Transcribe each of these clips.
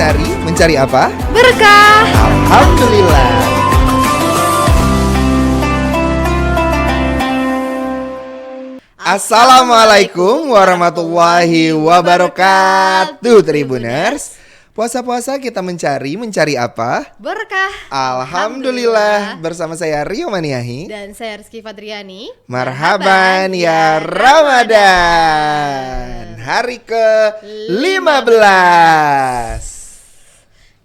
mencari apa? Berkah. Alhamdulillah. Assalamualaikum warahmatullahi wabarakatuh, Tribuners. Puasa-puasa kita mencari apa? Berkah. Alhamdulillah. Bersama saya Rio Maniahi Dan saya Rizky Fadriani. Marhaban ya Ramadan. Hari ke-15.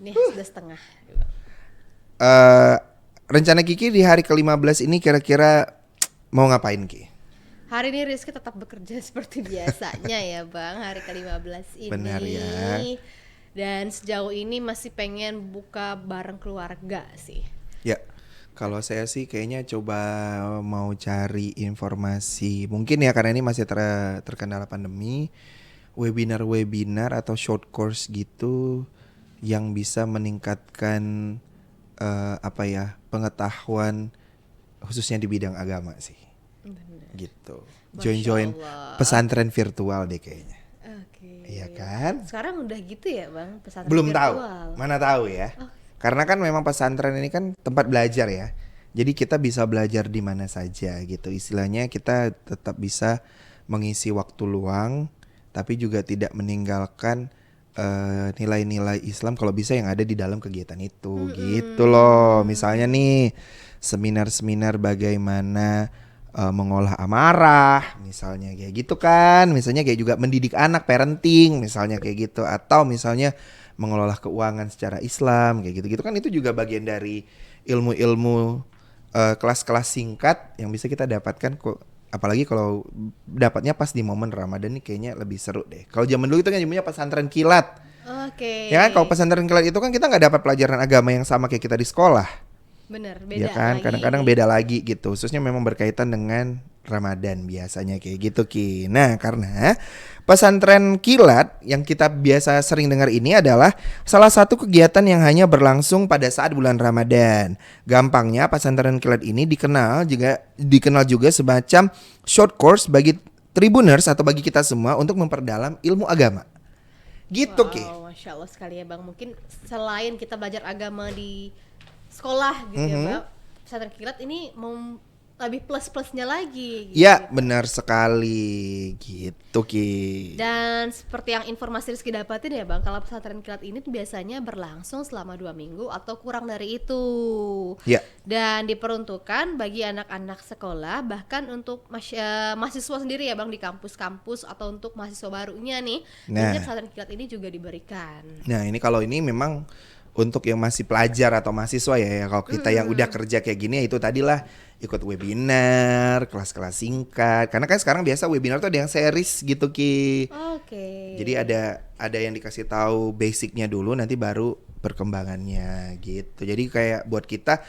Nih sudah setengah. Rencana Kiki di hari ke-15 ini kira-kira mau ngapain, Ki? Hari ini Rizky tetap bekerja seperti biasanya ya Bang. Hari ke-15 ini. Benar ya. Dan sejauh ini masih pengen buka bareng keluarga sih. Ya, kalau saya sih kayaknya coba mau cari informasi. Mungkin ya karena ini masih terkendala pandemi, webinar atau short course gitu yang bisa meningkatkan pengetahuan khususnya di bidang agama sih. Bener. Gitu. Masya Join Allah. pesantren virtual deh kayaknya. Oke. Iya kan? Sekarang udah gitu ya Bang, pesantren Belum tahu. virtual. Mana tahu ya. Oh. Karena kan memang pesantren ini kan tempat belajar ya. Jadi kita bisa belajar di mana saja gitu. Istilahnya kita tetap bisa mengisi waktu luang tapi juga tidak meninggalkan nilai-nilai Islam kalau bisa yang ada di dalam kegiatan itu gitu loh. Misalnya nih seminar-seminar bagaimana mengolah amarah misalnya kayak gitu kan, misalnya kayak juga mendidik anak, parenting misalnya kayak gitu, atau misalnya mengelola keuangan secara Islam kayak gitu-gitu kan, itu juga bagian dari ilmu-ilmu kelas-kelas singkat yang bisa kita dapatkan kok. Apalagi kalau dapatnya pas di momen Ramadan nih kayaknya lebih seru deh. Kalau zaman dulu itu kan namanya pesantren kilat. Oke. Ya kan, kalau pesantren kilat itu kan kita nggak dapat pelajaran agama yang sama kayak kita di sekolah. Bener, beda Ya kan, lagi. kadang-kadang beda lagi gitu. Khususnya memang berkaitan dengan Ramadan biasanya kayak gitu, Ki. Nah, karena pesantren kilat yang kita biasa sering dengar ini adalah salah satu kegiatan yang hanya berlangsung pada saat bulan Ramadan. Gampangnya pesantren kilat ini dikenal juga semacam short course bagi tribuners atau bagi kita semua untuk memperdalam ilmu agama. Gitu, Ki. Wow, Masya Allah sekali ya Bang. Mungkin selain kita belajar agama di sekolah gitu ya Bang, pesantren kilat ini mau lebih plus-plusnya lagi gitu. Ya, benar sekali gitu, Ki. Dan seperti yang informasi Rizky dapatin ya Bang, kalau pesantren kilat ini tuh biasanya berlangsung selama 2 minggu atau kurang dari itu. Ya. Dan diperuntukkan bagi anak-anak sekolah, bahkan untuk mahasiswa sendiri ya Bang, di kampus-kampus atau untuk mahasiswa barunya nih. Nah. Biasanya pesantren kilat ini juga diberikan. Nah, ini kalau ini memang untuk yang masih pelajar atau mahasiswa ya. Kalau kita yang udah kerja kayak gini ya itu tadilah ikut webinar, kelas-kelas singkat. Karena kan sekarang biasa webinar tuh ada yang series gitu, Ki. Oke. Jadi ada yang dikasih tahu basicnya dulu, nanti baru perkembangannya gitu. Jadi kayak buat kita,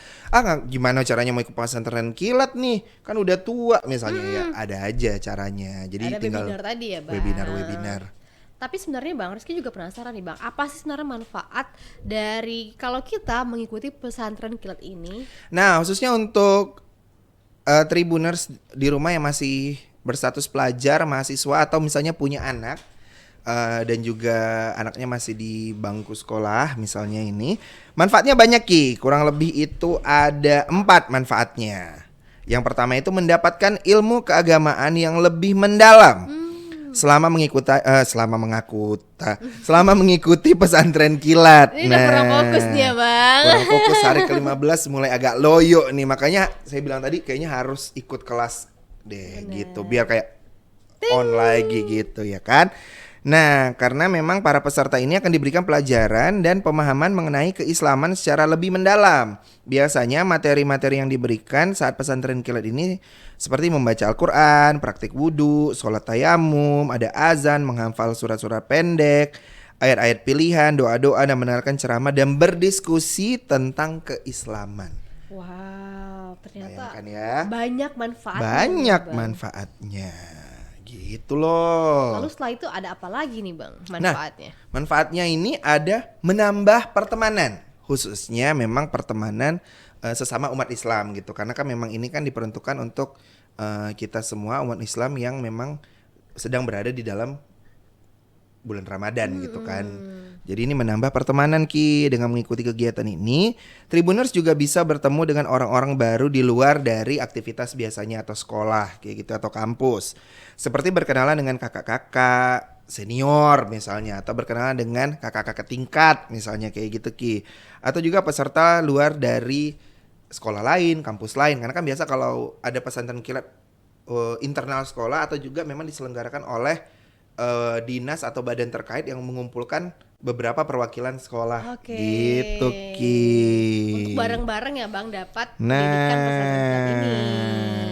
gimana caranya mau ikut pesantren kilat nih? Kan udah tua misalnya ya, ada aja caranya. Jadi ada tinggal webinar tadi ya Bang. webinar. Tapi sebenarnya Bang Rizky juga penasaran nih Bang, apa sih sebenarnya manfaat dari kalau kita mengikuti pesantren kilat ini? Nah, khususnya untuk tribuners di rumah yang masih berstatus pelajar, mahasiswa atau misalnya punya anak dan juga anaknya masih di bangku sekolah misalnya ini, manfaatnya banyak, Ki. Kurang lebih itu ada 4 manfaatnya. Yang pertama itu mendapatkan ilmu keagamaan yang lebih mendalam. Selama mengikuti pesantren kilat. Ini udah kurang fokus nih ya Bang. Kurang fokus, hari ke-15 mulai agak loyo nih. Makanya saya bilang tadi kayaknya harus ikut kelas deh. Bener. Gitu. Biar kayak on lagi gitu ya kan. Nah, karena memang para peserta ini akan diberikan pelajaran dan pemahaman mengenai keislaman secara lebih mendalam. Biasanya materi-materi yang diberikan saat pesantren kilat ini seperti membaca Al-Quran, praktik wudhu, sholat tayamum, ada azan, menghafal surat-surat pendek, ayat-ayat pilihan, doa-doa, dan mendengarkan ceramah dan berdiskusi tentang keislaman. Wow, ternyata Bayangkan ya. banyak manfaatnya. Banyak nih, Bang. manfaatnya. Gitu loh. Lalu setelah itu ada apa lagi nih Bang manfaatnya? Nah, manfaatnya ini ada menambah pertemanan, khususnya memang pertemanan sesama umat Islam gitu. Karena kan memang ini kan diperuntukkan untuk kita semua umat Islam yang memang sedang berada di dalam bulan Ramadan gitu kan. Jadi ini menambah pertemanan Ki. Dengan mengikuti kegiatan ini, Tribuners juga bisa bertemu dengan orang-orang baru di luar dari aktivitas biasanya atau sekolah kayak gitu atau kampus. Seperti berkenalan dengan kakak-kakak senior misalnya, atau berkenalan dengan kakak-kakak tingkat misalnya kayak gitu Ki. Atau juga peserta luar dari sekolah lain, kampus lain. Karena kan biasa kalau ada pesantren kilat internal sekolah atau juga memang diselenggarakan oleh dinas atau badan terkait yang mengumpulkan beberapa perwakilan sekolah Oke. gitu Ki. Untuk bareng-bareng ya Bang dapat pendidikan pesantren kilat ini.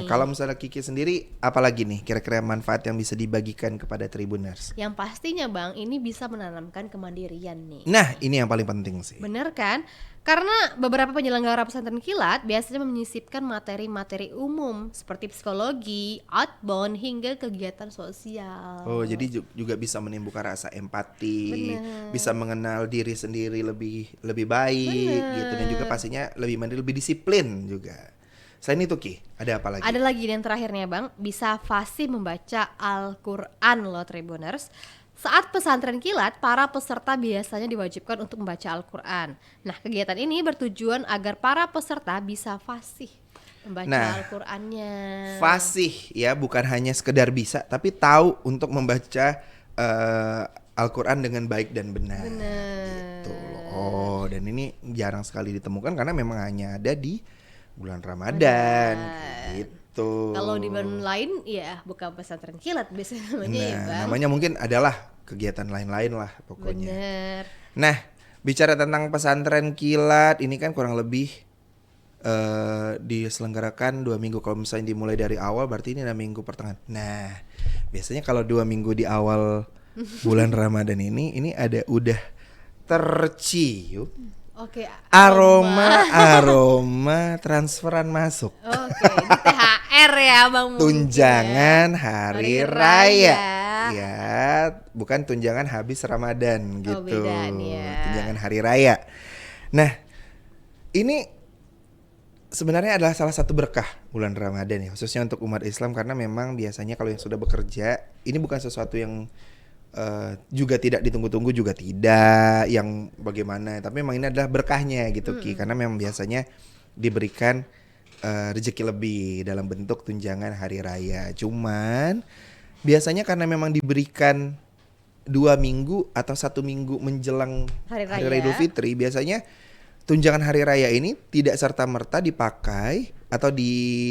Kalau misalnya Kiki sendiri, apalagi nih kira-kira manfaat yang bisa dibagikan kepada Tribuners? Yang pastinya Bang, ini bisa menanamkan kemandirian nih. Nah, ini yang paling penting sih. Bener kan? Karena beberapa penyelenggara pesantren kilat biasanya menyisipkan materi-materi umum seperti psikologi, outbound, hingga kegiatan sosial. Oh, jadi juga bisa menimbulkan rasa empati, Bener. bisa mengenal diri sendiri lebih baik gitu, dan juga pastinya lebih mandiri, lebih disiplin juga. Selain itu Ki, ada apa lagi? Ada lagi yang terakhirnya Bang, bisa fasih membaca Al-Quran loh Tribuners. Saat pesantren kilat, para peserta biasanya diwajibkan untuk membaca Al-Quran. Nah, kegiatan ini bertujuan agar para peserta bisa fasih membaca Al-Qurannya. Fasih ya, bukan hanya sekedar bisa, tapi tahu untuk membaca Al-Quran dengan baik dan benar. Bener. Gitu. Oh, dan ini jarang sekali ditemukan karena memang hanya ada di bulan Ramadan. Gitu. Kalau di bulan lain ya bukan pesantren kilat biasanya namanya ya Bang. Namanya mungkin adalah kegiatan lain-lain lah pokoknya. Bener. Nah, bicara tentang pesantren kilat ini kan kurang lebih diselenggarakan 2 minggu. Kalau misalnya dimulai dari awal berarti ini 6 minggu pertengahan. Nah, biasanya kalau 2 minggu di awal bulan Ramadan ini ada udah tercium Oke, aroma transferan masuk. Oke, di THR ya Bang. Tunjangan mungkin ya. hari Hari raya. raya. Ya, bukan tunjangan habis Ramadan gitu. beda nih ya. Tunjangan hari raya. Nah, ini sebenarnya adalah salah satu berkah bulan Ramadan ya, khususnya untuk umat Islam, karena memang biasanya kalau yang sudah bekerja, ini bukan sesuatu yang juga tidak ditunggu-tunggu, juga tidak yang bagaimana, tapi memang ini adalah berkahnya gitu Ki, karena memang biasanya diberikan rezeki lebih dalam bentuk tunjangan hari raya. Cuman biasanya karena memang diberikan 2 minggu atau 1 minggu menjelang Hari Hari Raya. Raya Idul Fitri, biasanya tunjangan hari raya ini tidak serta-merta dipakai atau digunakan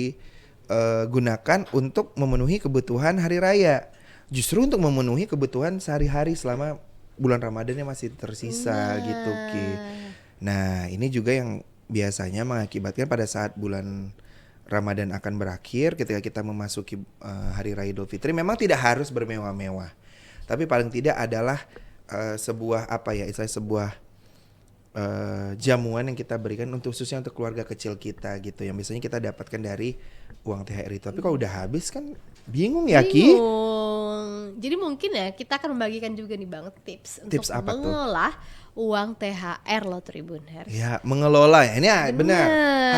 untuk memenuhi kebutuhan hari raya. Justru untuk memenuhi kebutuhan sehari-hari selama bulan Ramadannya masih tersisa gitu Ki. Nah, ini juga yang biasanya mengakibatkan pada saat bulan Ramadan akan berakhir, ketika kita memasuki Hari Raya Idul Fitri, memang tidak harus bermewah-mewah, tapi paling tidak adalah sebuah sebuah jamuan yang kita berikan untuk khususnya untuk keluarga kecil kita gitu, yang biasanya kita dapatkan dari uang THR itu. Tapi kalau udah habis kan bingung ya Ki. Jadi mungkin ya kita akan membagikan juga nih Bang tips Tips untuk apa tuh? mengolah uang THR loh Tribuners. Ya, mengelola ya. Ini benar.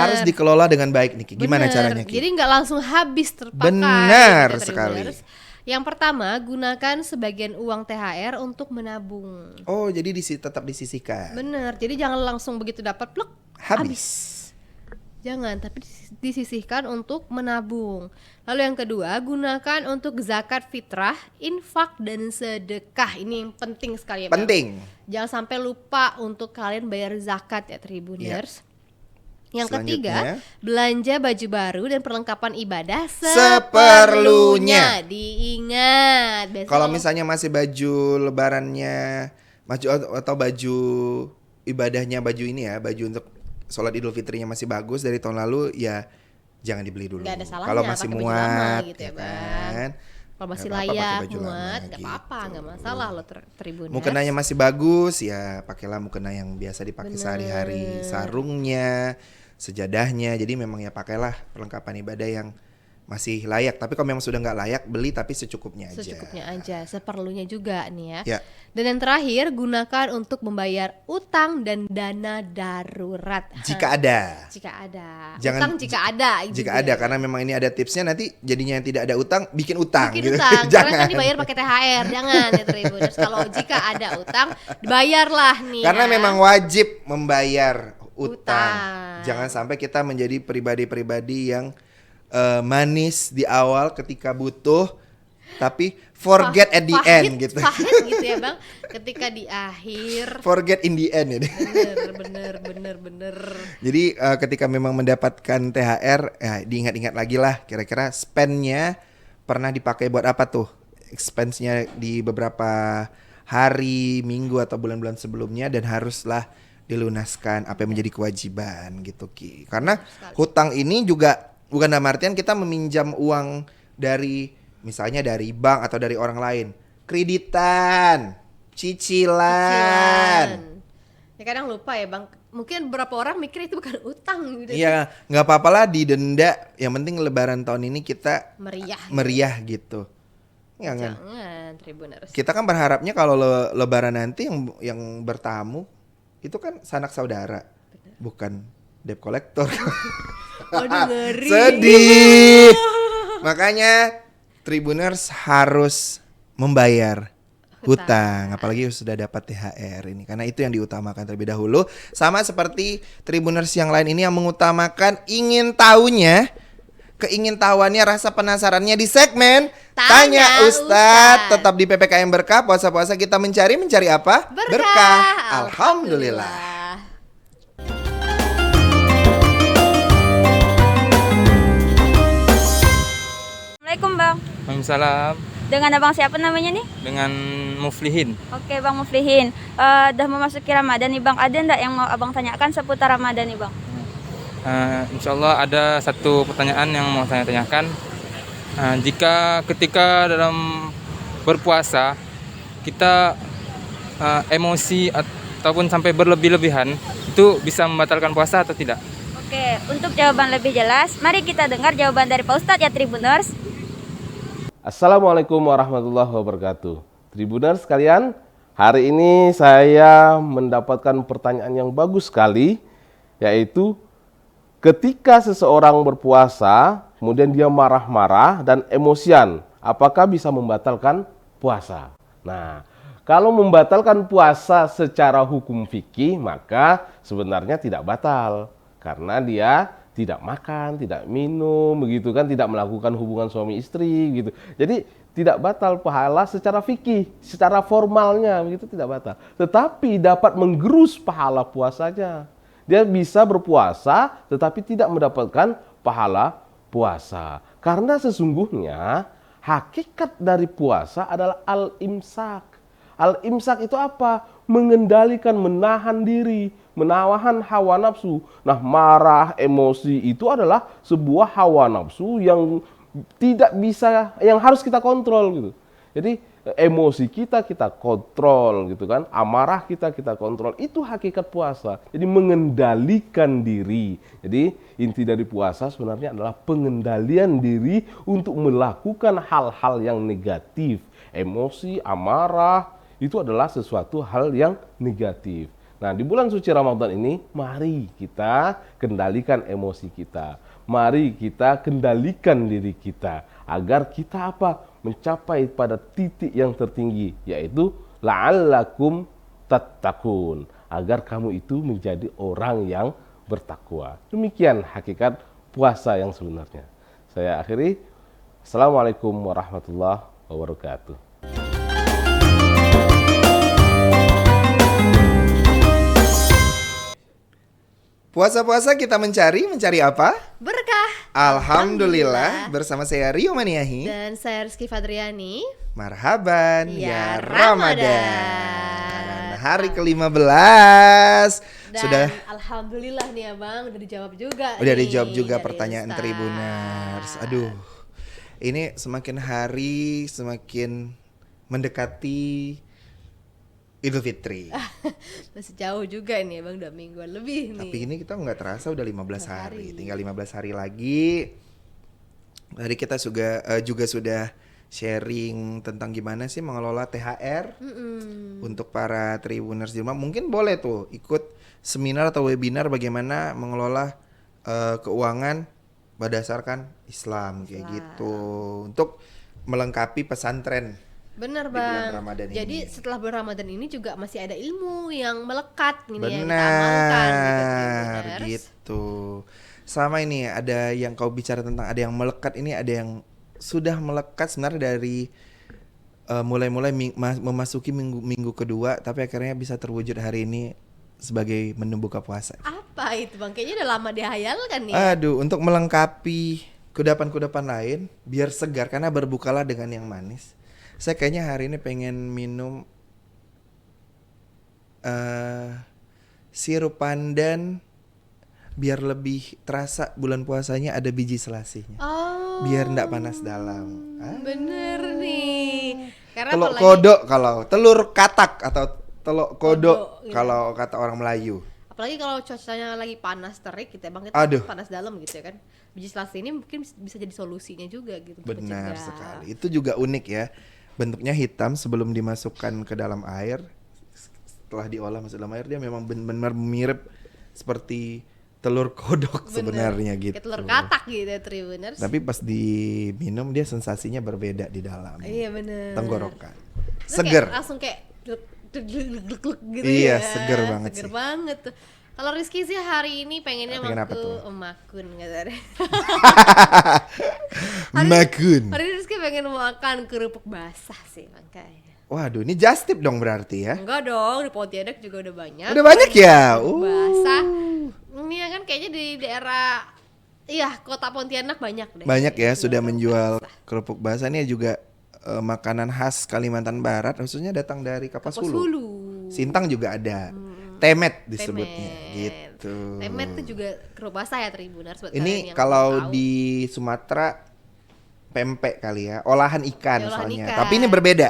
Harus dikelola dengan baik nih Ki. Gimana Bener. caranya Ki? Jadi nggak langsung habis terpakai. Benar gitu, sekali. Tribuners. Yang pertama, gunakan sebagian uang THR untuk menabung. Oh, jadi tetap disisihkan. Bener. Jadi jangan langsung begitu dapat plek Habis. Jangan, tapi disisihkan untuk menabung. Lalu yang kedua, gunakan untuk zakat fitrah, infak, dan sedekah. Ini yang penting sekali ya Bang. Penting. Jangan sampai lupa untuk kalian bayar zakat ya Tribuners. Yang ketiga, Selanjutnya, belanja baju baru dan perlengkapan ibadah Seperlunya. Diingat. Biasanya Kalau misalnya masih baju lebarannya, atau baju ibadahnya, baju ini ya, baju untuk sholat Idul Fitrinya masih bagus dari tahun lalu, ya jangan dibeli dulu. nggak ada salahnya Kalau masih pakai baju lama muat, gitu ya ya Bang. kan. Kalau masih Nggak apa-apa pakai layak, baju lama muat, nggak gitu. apa-apa, nggak masalah loh Tribuners. Mukenanya masih bagus, ya pakailah mukena yang biasa dipakai Bener. sehari-hari, sarungnya, sejadahnya. Jadi memang ya pakailah perlengkapan ibadah yang masih layak. Tapi kalau memang sudah nggak layak, beli tapi secukupnya aja. Secukupnya aja, seperlunya juga nih ya. Ya. Dan yang terakhir, gunakan untuk membayar utang dan dana darurat. Jika ada. Jika ada. Jangan- Utang jika ada. Jika juga ada, ya. karena memang ini ada tipsnya, nanti jadinya yang tidak ada utang, bikin utang. Bikin gitu. utang, karena Jangan. kan dibayar pakai THR. Jangan ya Tribuners. Kalau jika ada utang, dibayarlah nih Karena ya. memang wajib membayar utang. Utang. Jangan sampai kita menjadi pribadi-pribadi yang manis di awal ketika butuh, tapi forget at the end gitu. Pahit gitu ya Bang. Ketika di akhir. Forget in the end ya. Bener. Jadi ketika memang mendapatkan THR, ya diingat-ingat lagi lah kira-kira spendnya pernah dipakai buat apa tuh, expense-nya di beberapa hari, minggu atau bulan-bulan sebelumnya, dan haruslah dilunaskan apa yang menjadi kewajiban gitu Ki. Karena hutang ini juga bukan dalam artian kita meminjam uang dari misalnya dari bank atau dari orang lain, kreditan, cicilan. Ya kadang lupa ya Bang. Mungkin beberapa orang mikir itu bukan utang gitu. Iya, nggak apa-apa lah didenda. Yang penting Lebaran tahun ini kita Meriah. gitu. Jangan. Jangan Tribuners. Kita kan berharapnya kalau Lebaran nanti yang bertamu itu kan sanak saudara, bukan debt collector. Waduh ngeri. Sedih. Makanya Tribuners harus membayar hutang, apalagi sudah dapat THR ini, karena itu yang diutamakan terlebih dahulu. Sama seperti Tribuners yang lain ini yang mengutamakan ingin tahunya, keingintahuannya, rasa penasarannya di segmen Tanya Ustadz. Tetap di PPKM Berkah. Puasa-puasa kita mencari apa? Berkah. Alhamdulillah. Assalamualaikum Bang. Waalaikumsalam. Dengan Abang siapa namanya nih? Dengan Muflihin. Oke Bang Muflihin. Udah memasuki Ramadan nih Bang. Ada ndak yang mau Abang tanyakan seputar Ramadan nih Bang? Insya Allah ada satu pertanyaan yang mau saya tanyakan. Jika ketika dalam berpuasa kita emosi ataupun sampai berlebih-lebihan, itu bisa membatalkan puasa atau tidak? Oke, untuk jawaban lebih jelas, mari kita dengar jawaban dari Pak Ustadz ya Tribuners. Assalamualaikum warahmatullahi wabarakatuh. Tribuners sekalian, hari ini saya mendapatkan pertanyaan yang bagus sekali, yaitu ketika seseorang berpuasa, kemudian dia marah-marah dan emosian, apakah bisa membatalkan puasa? Nah, kalau membatalkan puasa secara hukum fikih, maka sebenarnya tidak batal. Karena dia tidak makan, tidak minum, begitu kan, tidak melakukan hubungan suami istri, gitu. Jadi tidak batal pahala secara fikih, secara formalnya, begitu tidak batal. Tetapi dapat menggerus pahala puasanya. Dia bisa berpuasa, tetapi tidak mendapatkan pahala puasa. Karena sesungguhnya hakikat dari puasa adalah al-imsak. Al-imsak itu apa? Mengendalikan, menahan diri, menahan hawa nafsu. Nah, marah, emosi itu adalah sebuah hawa nafsu yang tidak bisa, yang harus kita kontrol gitu. Jadi emosi kita kontrol gitu kan, amarah kita kontrol. Itu hakikat puasa. Jadi mengendalikan diri. Jadi inti dari puasa sebenarnya adalah pengendalian diri untuk melakukan hal-hal yang negatif. Emosi, amarah itu adalah sesuatu hal yang negatif. Nah, di bulan suci Ramadan ini, mari kita kendalikan emosi kita. Mari kita kendalikan diri kita. Agar kita apa? Mencapai pada titik yang tertinggi. Yaitu, la'allakum tattaqun. Agar kamu itu menjadi orang yang bertakwa. Demikian hakikat puasa yang sebenarnya. Saya akhiri. Assalamualaikum warahmatullahi wabarakatuh. Puasa-puasa kita mencari apa? Berkah. Alhamdulillah. Bersama saya Rio Maniahi. Dan saya Rizky Fadriani. Marhaban Ya, ya Ramadan. Hari ke-15. Dan Sudah alhamdulillah nih Abang udah dijawab juga. udah nih dijawab juga dari pertanyaan Ustadz. Tribuners. Aduh. Ini semakin hari semakin mendekati Idul Fitri. Masih jauh juga nih Bang, udah mingguan lebih nih. Tapi ini kita nggak terasa udah 15 hari. Tinggal 15 hari lagi. Tadi kita juga sudah sharing tentang gimana sih mengelola THR untuk para Tribuners di rumah. Mungkin boleh tuh ikut seminar atau webinar bagaimana mengelola keuangan berdasarkan Islam kayak gitu untuk melengkapi pesantren. Bener Di bulan bang. Ramadan Jadi ini. setelah bulan Ramadan ini juga masih ada ilmu yang melekat nih yang kita Benar amalkan Tribuners. gitu. Sama ini ada yang kau bicara tentang ada yang melekat, ini ada yang sudah melekat sebenarnya dari mulai memasuki minggu kedua, tapi akhirnya bisa terwujud hari ini sebagai menu buka puasa. Apa itu bang? Kayaknya udah lama dihayalkan nih. Ya? Aduh, untuk melengkapi kudapan-kudapan lain biar segar karena berbukalah dengan yang manis. Saya kayaknya hari ini pengen minum sirup pandan biar lebih terasa bulan puasanya ada biji selasihnya. Oh. Biar enggak panas dalam. Bener nih. Karena Telur apalagi- kodok kalau telur katak atau telur kodok Kodok, gitu. kalau kata orang Melayu. Apalagi kalau cuacanya lagi panas terik gitu ya bang, kita Aduh. panas dalam gitu ya kan. Biji selasih ini mungkin bisa jadi solusinya juga gitu. untuk Benar mencegah. sekali. Itu juga unik ya. Bentuknya hitam sebelum dimasukkan ke dalam air. Setelah diolah masuk dalam air dia memang benar mirip seperti telur kodok Bener. sebenarnya gitu. Kayak telur katak gitu ya Tribuners. Tapi pas diminum dia sensasinya berbeda di dalam Iya bener. tenggorokan. Terus Seger. kayak langsung kayak gluk gitu Iya, ya. seger banget Seger sih. banget tuh. Kalau Rizky sih hari ini pengennya Pengen apa tuh? makun gitu. Makun. Hari ini Rizky pengen makan kerupuk basah sih makanya. Waduh, ini just tip dong berarti ya. Enggak dong, di Pontianak juga udah banyak. Udah banyak ya? Kerupuk basah. Ini ya kan kayaknya di daerah kota Pontianak banyak deh. Banyak ya Jual sudah kerupuk menjual basah. kerupuk basah. Ini juga makanan khas Kalimantan Barat, khususnya datang dari Kapas Kapas Hulu. Hulu. Sintang juga ada. Temet disebutnya Temet. gitu. Temet tuh juga kerupuk basah ya Tribuners buat kalian Ini yang kalau belum tahu. di Sumatera pempek kali ya, olahan ikan Ya, olahan soalnya. ikan. Tapi ini berbeda.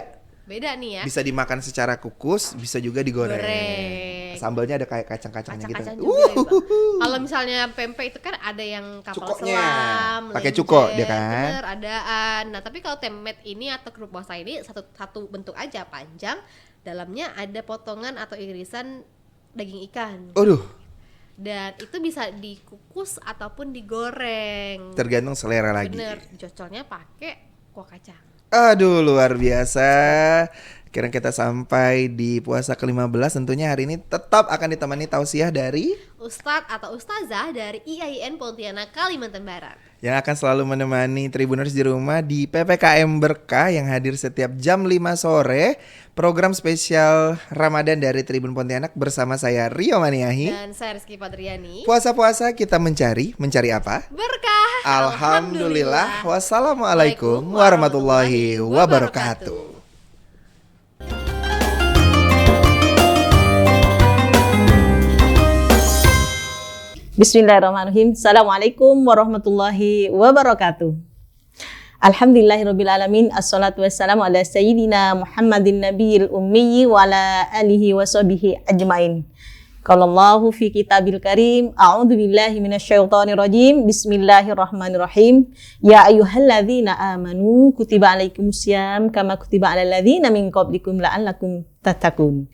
Beda nih ya. Bisa dimakan secara kukus, bisa juga digoreng. Goreng. Sambalnya ada kayak kacang-kacangnya gitu. Kacang-kacang juga ya, Bang. Kalau misalnya pempek itu kan ada yang kapal Cukoknya. selam, Pakai lenjer, cuko dia kan. bener, adaan. Nah tapi kalau temet ini atau kerupuk basah ini satu bentuk aja panjang, dalamnya ada potongan atau irisan daging ikan. Aduh, Dan itu bisa dikukus ataupun digoreng. tergantung selera lagi. Bener, cocolnya pakai kuah kacang. Aduh, luar biasa. Akhirnya kita sampai di puasa ke-15. Tentunya hari ini tetap akan ditemani tausiah dari Ustadz atau Ustazah dari IAIN Pontianak Kalimantan Barat. yang akan selalu menemani Tribuners di rumah di PPKM Berkah yang hadir setiap jam 5 sore. Program spesial Ramadan dari Tribun Pontianak bersama saya Rio Maniahi. Dan saya Rizky Padriani. Puasa-puasa kita mencari apa? Berkah. Alhamdulillah. Wassalamualaikum warahmatullahi wabarakatuh. Bismillahirrahmanirrahim. Assalamualaikum warahmatullahi wabarakatuh. Alhamdulillahirrabbilalamin. Assalatu wassalamu ala sayyidina Muhammadin nabiyil ummiyi wa ala alihi wa sahbihi ajmain. Qalallahu fi kitabil karim. A'udzu billahi minasyaitonir rajim. Bismillahirrahmanirrahim. Ya ayyuhalladzina amanu kutiba alaikumusiyam kama kutiba alal ladzina min qablikum la'allakum tattaqun.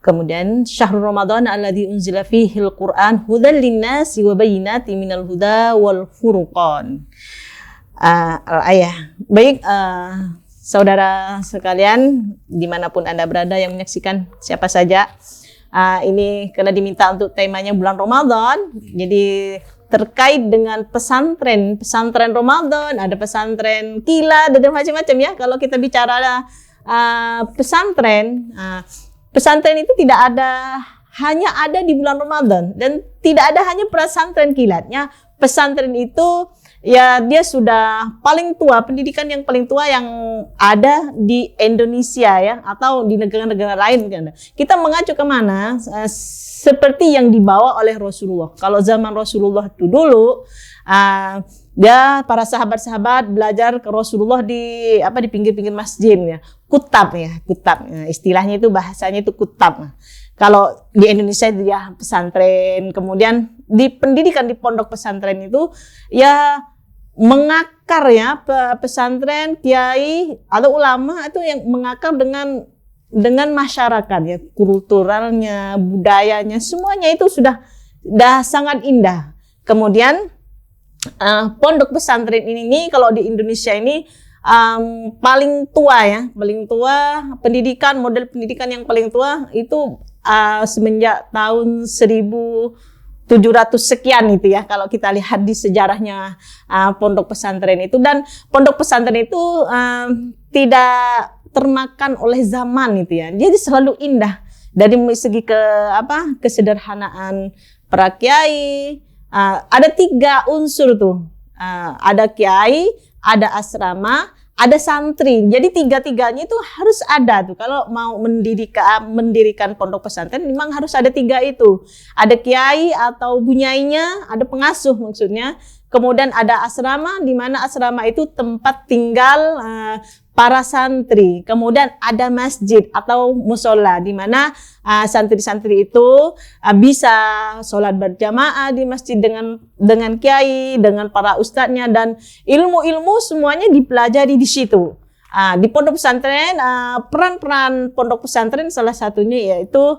Kemudian syahrul Ramadan alladzi unzila fihil Qur'an hudan linnasi wa bayyinatin minal huda wal furqan. Baik saudara sekalian dimanapun Anda berada yang menyaksikan siapa saja, ini karena diminta untuk temanya bulan Ramadan, jadi terkait dengan pesantren Ramadan, ada pesantren kilat, ada macam-macam ya. Kalau kita bicara pesantren itu tidak ada, hanya ada di bulan Ramadan, dan tidak ada hanya pesantren kilatnya. Pesantren itu ya dia sudah paling tua, pendidikan yang paling tua yang ada di Indonesia ya, atau di negara-negara lain kan. Kita mengacu ke mana? Seperti yang dibawa oleh Rasulullah. Kalau zaman Rasulullah itu dulu, dia para sahabat-sahabat belajar ke Rasulullah di pinggir-pinggir masjid ya. Kutab. Istilahnya itu, bahasanya itu kutab. Kalau di Indonesia itu ya pesantren. Kemudian di pendidikan di pondok pesantren itu ya mengakar ya, pesantren, kiai atau ulama itu yang mengakar dengan masyarakat ya, kulturalnya, budayanya, semuanya itu sudah sangat indah. Kemudian pondok pesantren ini kalau di Indonesia ini paling tua ya, paling tua pendidikan, model pendidikan yang paling tua itu semenjak tahun 1700 sekian itu ya, kalau kita lihat di sejarahnya pondok pesantren itu. Dan pondok pesantren itu tidak termakan oleh zaman itu ya, jadi selalu indah dari segi kesederhanaan para kiai. Ada 3 unsur tuh, ada kiai, ada asrama, ada santri. Jadi 3-tiganya itu harus ada tuh. Kalau mau mendirikan pondok pesantren memang harus ada 3 itu. Ada kiai atau bunyainya, ada pengasuh maksudnya. Kemudian ada asrama, di mana asrama itu tempat tinggal para santri. Kemudian ada masjid atau musola, di mana santri-santri itu bisa sholat berjamaah di masjid dengan kiai, dengan para ustadznya, dan ilmu-ilmu semuanya dipelajari di situ. Di pondok pesantren, peran-peran pondok pesantren salah satunya yaitu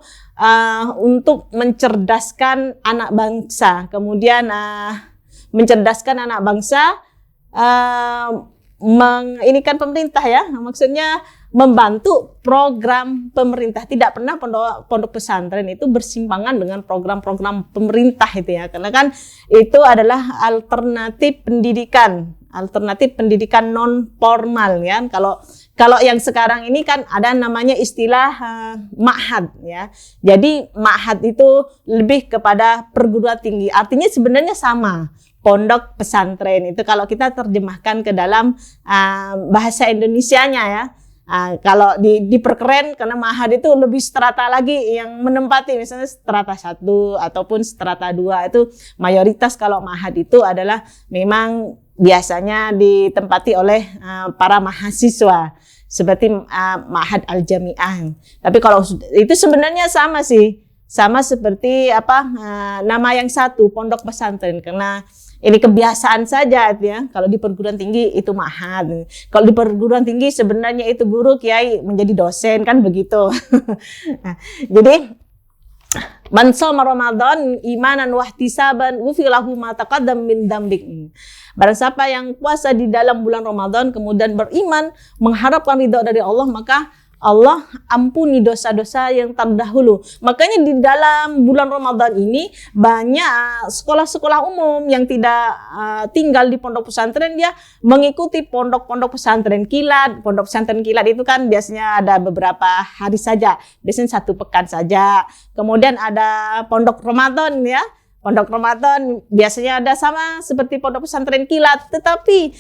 untuk mencerdaskan anak bangsa. Kemudian mencerdaskan anak bangsa, ini kan pemerintah ya, maksudnya membantu program pemerintah. Tidak pernah pondok pesantren itu bersimpangan dengan program-program pemerintah itu ya, karena kan itu adalah alternatif pendidikan non formal ya. Kalau yang sekarang ini kan ada namanya istilah ma'had ya. Jadi ma'had itu lebih kepada perguruan tinggi. Artinya sebenarnya sama. Pondok pesantren itu kalau kita terjemahkan ke dalam bahasa Indonesianya ya. Kalau diperkeren, karena ma'had itu lebih strata lagi yang menempati, misalnya strata 1 ataupun strata 2 itu mayoritas. Kalau ma'had itu adalah memang biasanya ditempati oleh para mahasiswa seperti Ma'had Al-Jami'ah. Tapi kalau itu sebenarnya sama sih, sama seperti nama yang satu, pondok pesantren, karena ini kebiasaan saja ya. Kalau di perguruan tinggi itu ma'had. Kalau di perguruan tinggi sebenarnya itu guru, kiai menjadi dosen kan begitu. Jadi man shoma Ramadan imanan wahtisaban ghufira lahu ma taqaddam min dzambik. Barang siapa yang puasa di dalam bulan Ramadan kemudian beriman mengharapkan ridha dari Allah, maka Allah ampuni dosa-dosa yang terdahulu. Makanya di dalam bulan Ramadan ini banyak sekolah-sekolah umum yang tidak tinggal di pondok pesantren, dia mengikuti pondok-pondok pesantren kilat. Pondok pesantren kilat itu kan biasanya ada beberapa hari saja, biasanya 1 pekan saja. Kemudian ada pondok Ramadan ya. Pondok Ramadan biasanya ada sama seperti pondok pesantren kilat, tetapi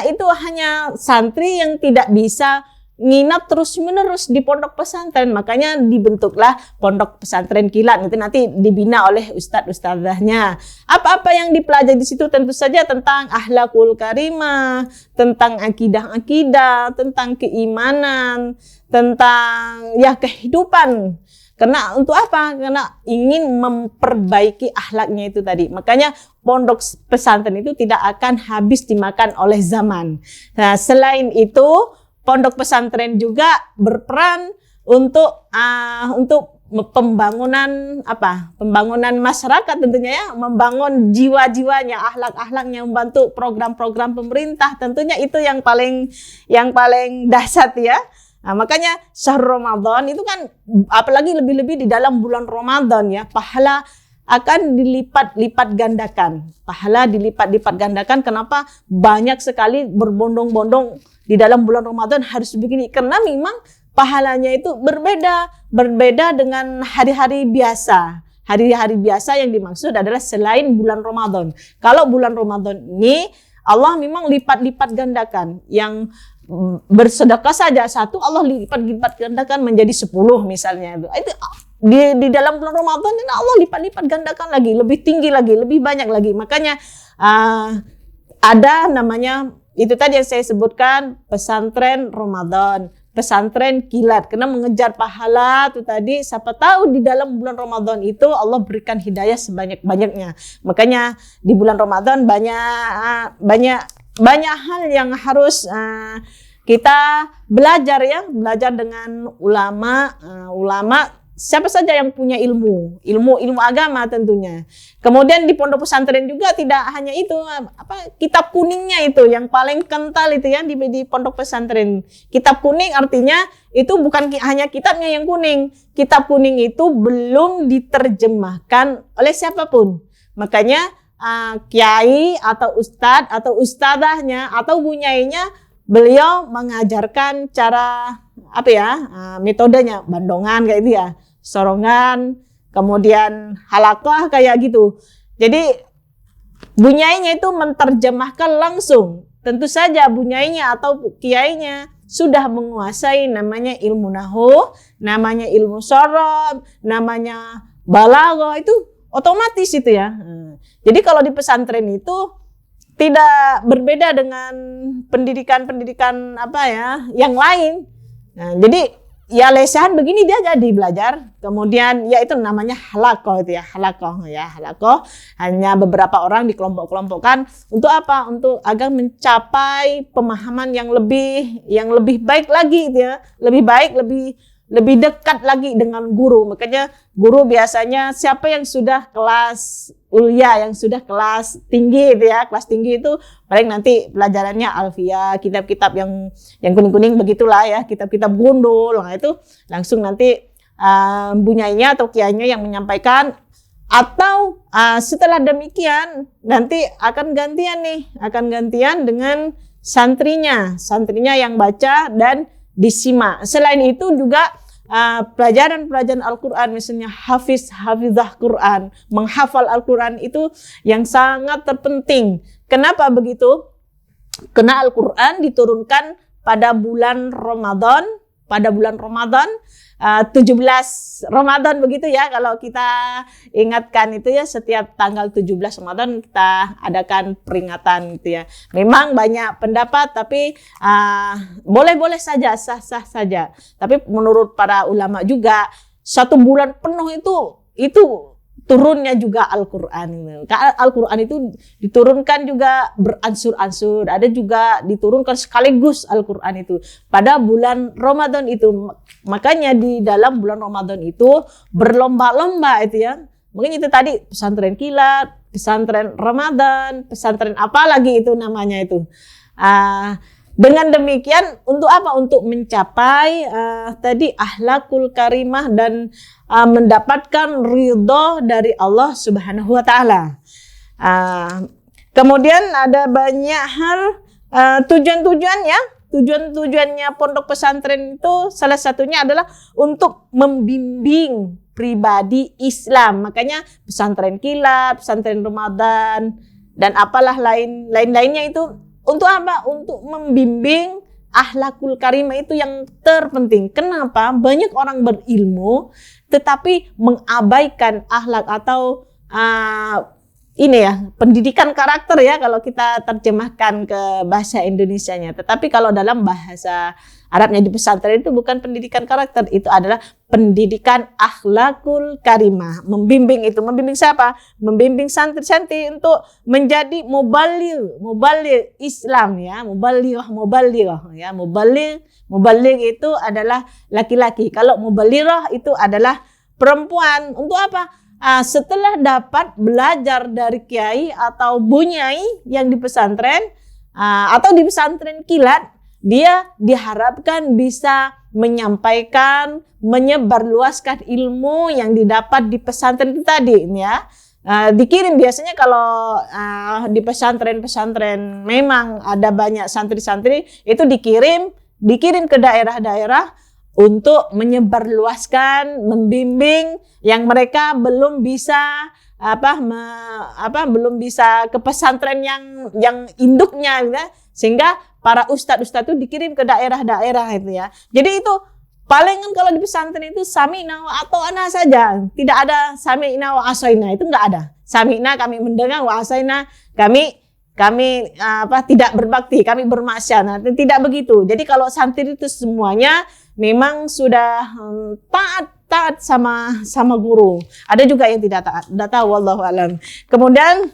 itu hanya santri yang tidak bisa nginap terus-menerus di pondok pesantren. Makanya dibentuklah pondok pesantren kilat. Nanti dibina oleh ustadz-ustadzahnya. Apa-apa yang dipelajari di situ tentu saja tentang akhlakul karimah, tentang akidah-akidah, tentang keimanan, tentang kehidupan. Karena untuk apa? Karena ingin memperbaiki akhlaknya itu tadi. Makanya pondok pesantren itu tidak akan habis dimakan oleh zaman. Nah, selain itu pondok pesantren juga berperan untuk pembangunan masyarakat tentunya ya, membangun jiwa-jiwanya, akhlak-akhlaknya, membantu program-program pemerintah. Tentunya itu yang paling dahsyat ya. Nah, makanya syahrul Ramadan itu kan apalagi lebih-lebih di dalam bulan Ramadan ya, pahala akan dilipat-lipat gandakan. Pahala dilipat-lipat gandakan. Kenapa? Banyak sekali berbondong-bondong di dalam bulan Ramadan harus begini, karena memang pahalanya itu berbeda dengan hari-hari biasa. Hari-hari biasa yang dimaksud adalah selain bulan Ramadan. Kalau bulan Ramadan ini Allah memang lipat-lipat gandakan. Yang bersedekah saja 1, Allah lipat-lipat gandakan menjadi 10 misalnya. Itu di dalam bulan Ramadan ini Allah lipat-lipat gandakan lagi, lebih tinggi lagi, lebih banyak lagi. Makanya ada namanya itu tadi yang saya sebutkan pesantren Ramadan, pesantren kilat karena mengejar pahala tuh tadi. Siapa tahu di dalam bulan Ramadan itu Allah berikan hidayah sebanyak-banyaknya. Makanya di bulan Ramadan banyak hal yang harus kita belajar ya, belajar dengan ulama siapa saja yang punya ilmu agama tentunya. Kemudian di pondok pesantren juga tidak hanya itu, kitab kuningnya itu yang paling kental itu ya di pondok pesantren. Kitab kuning artinya itu bukan hanya kitabnya yang kuning. Kitab kuning itu belum diterjemahkan oleh siapapun. Makanya kiai atau ustadz atau ustadzahnya atau bunyainya beliau mengajarkan cara metodenya bandongan kayak itu ya, sorongan, kemudian halakoh kayak gitu. Jadi bunyainya itu menerjemahkan langsung. Tentu saja bunyainya atau kiainya sudah menguasai namanya ilmu nahwu, namanya ilmu sorof, namanya balaghah, itu otomatis itu ya. Jadi kalau di pesantren itu tidak berbeda dengan pendidikan yang lain. Nah, jadi ya lesehan begini dia jadi belajar. Kemudian ya itu namanya halakoh itu ya, halakoh hanya beberapa orang dikelompok-kelompokkan untuk apa? Untuk agar mencapai pemahaman yang lebih baik lagi itu ya, lebih dekat lagi dengan guru. Makanya guru biasanya siapa yang sudah kelas ulia, yang sudah kelas tinggi itu ya, kelas tinggi itu paling nanti pelajarannya alfiyah, kitab-kitab yang kuning-kuning begitulah ya, kitab-kitab gundul. Nah itu langsung nanti bunyainya atau kiainya yang menyampaikan. Atau setelah demikian nanti akan gantian dengan santrinya yang baca dan disimak. Selain itu juga pelajaran Al-Quran, misalnya hafizah Quran, menghafal Al-Quran itu yang sangat terpenting. Kenapa begitu? Karena Al-Quran diturunkan pada bulan Ramadan, 17 Ramadan begitu ya, kalau kita ingatkan itu ya, setiap tanggal 17 Ramadan kita adakan peringatan gitu ya. Memang banyak pendapat tapi boleh-boleh saja, sah-sah saja. Tapi menurut para ulama juga 1 bulan penuh itu turunnya juga Al-Quran. Al-Quran itu diturunkan juga beransur-ansur, ada juga diturunkan sekaligus Al-Quran itu pada bulan Ramadan itu. Makanya di dalam bulan Ramadan itu berlomba-lomba itu ya. Mungkin itu tadi pesantren kilat, pesantren Ramadan, pesantren apa lagi itu namanya itu. Dengan demikian untuk apa? Untuk mencapai tadi akhlakul karimah dan mendapatkan ridho dari Allah Subhanahu wa taala. Kemudian ada banyak hal tujuannya pondok pesantren itu salah satunya adalah untuk membimbing pribadi Islam. Makanya pesantren kilat, pesantren Ramadan dan apalah lainnya itu untuk apa? Untuk membimbing akhlakul karimah itu yang terpenting. Kenapa? Banyak orang berilmu tetapi mengabaikan akhlak atau pendidikan karakter ya kalau kita terjemahkan ke bahasa Indonesianya. Tetapi kalau dalam bahasa Arabnya di pesantren itu bukan pendidikan karakter, itu adalah pendidikan akhlakul karimah. Membimbing siapa? Membimbing santri-santri untuk menjadi mubaligh Islam ya, mubaligh ya. Mubaligh itu adalah laki-laki. Kalau mubalighah itu adalah perempuan. Untuk apa? Setelah dapat belajar dari kiai atau bunyai yang di pesantren atau di pesantren kilat, dia diharapkan bisa menyampaikan, menyebarluaskan ilmu yang didapat di pesantren itu tadi ya. Dikirim biasanya kalau di pesantren memang ada banyak santri-santri, itu dikirim ke daerah-daerah untuk menyebarluaskan, membimbing yang mereka belum bisa belum bisa ke pesantren yang induknya ya. Sehingga para ustadz itu dikirim ke daerah-daerah itu ya. Jadi itu palingan kalau di pesantren itu sami'na wa ata'na saja. Tidak ada sami'na wa asaina, itu enggak ada. Sami'na kami mendengar, wa asaina kami kami tidak berbakti, kami bermaksiat. Nah, tidak begitu. Jadi kalau santri itu semuanya memang sudah taat sama guru. Ada juga yang tidak taat. Tidak tahu, wallahu alam. Kemudian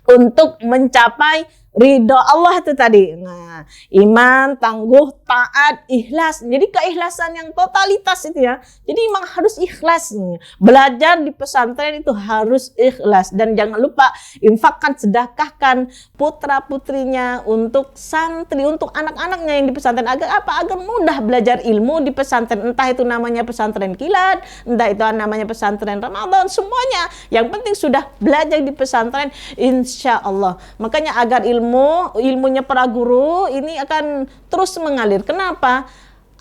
untuk mencapai ridho Allah itu tadi. Nah, iman, tangguh, taat, ikhlas. Jadi keikhlasan yang totalitas itu ya. Jadi memang harus ikhlas. Belajar di pesantren itu harus ikhlas. Dan jangan lupa infakkan, sedekahkan putra-putrinya untuk santri, untuk anak-anaknya yang di pesantren. Agar apa? Agar mudah belajar ilmu di pesantren. Entah itu namanya pesantren kilat, entah itu namanya pesantren Ramadan, semuanya. Yang penting sudah belajar di pesantren, insya Allah. Makanya agar ilmunya para guru ini akan terus mengalir. Kenapa?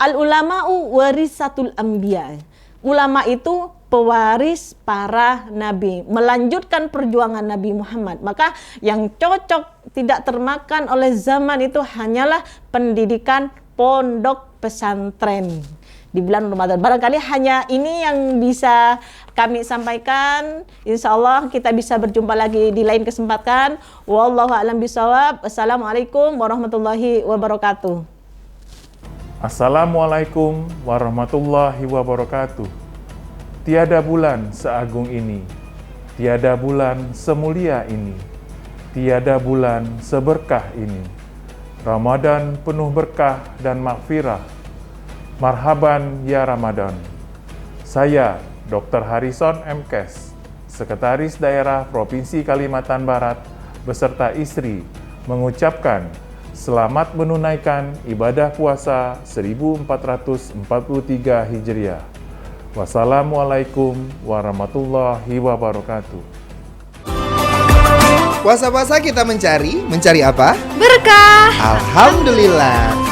Al ulama'u warisatul anbiya. Ulama itu pewaris para nabi, melanjutkan perjuangan Nabi Muhammad. Maka yang cocok tidak termakan oleh zaman itu hanyalah pendidikan pondok pesantren di bulan Ramadan. Barangkali hanya ini yang bisa kami sampaikan. Insya Allah kita bisa berjumpa lagi di lain kesempatan. Wallahu a'lam bishawab. Assalamualaikum warahmatullahi wabarakatuh. Assalamualaikum warahmatullahi wabarakatuh. Tiada bulan seagung ini, tiada bulan semulia ini, tiada bulan seberkah ini. Ramadan penuh berkah dan maghfirah. Marhaban ya Ramadan. Saya Dr. Harrison M. Kes, Sekretaris Daerah Provinsi Kalimantan Barat beserta istri mengucapkan selamat menunaikan ibadah puasa 1443 Hijriah. Wassalamualaikum warahmatullahi wabarakatuh. Puasa-puasa kita mencari apa? Berkah. Alhamdulillah.